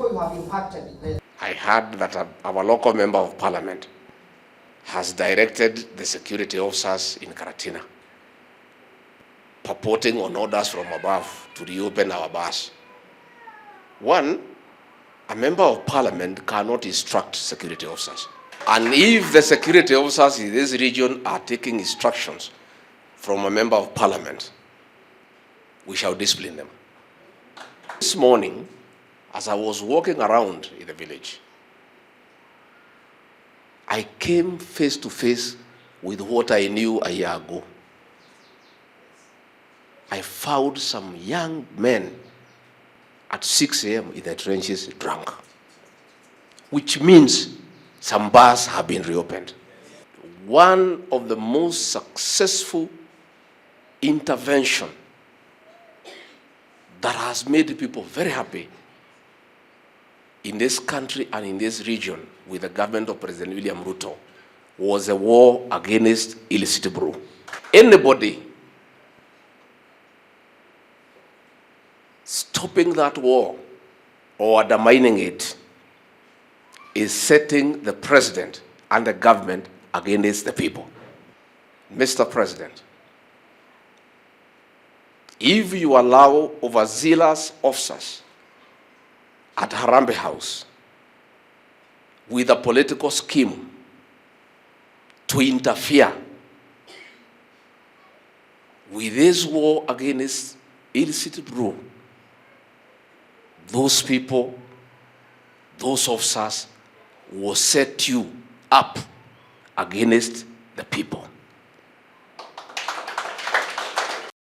before you have impacted. I heard that our local member of parliament has directed the security officers in Karatina, purporting on orders from above to reopen our bars. One, a member of parliament cannot instruct security officers. And if the security officers in this region are taking instructions from a member of parliament, we shall discipline them. This morning, as I was walking around in the village, I came face to face with what I knew a year ago. I found some young men at 6 a.m. in the trenches drunk, which means some bars have been reopened. One of the most successful intervention that has made people very happy in this country and in this region with the government of President William Ruto was a war against illicit brew. Anybody stopping that war or undermining it is setting the president and the government against the people. Mr. President, if you allow overzealous officers at Harambee House with a political scheme to interfere with this war against illicit brew, those people, those officers will set you up against the people.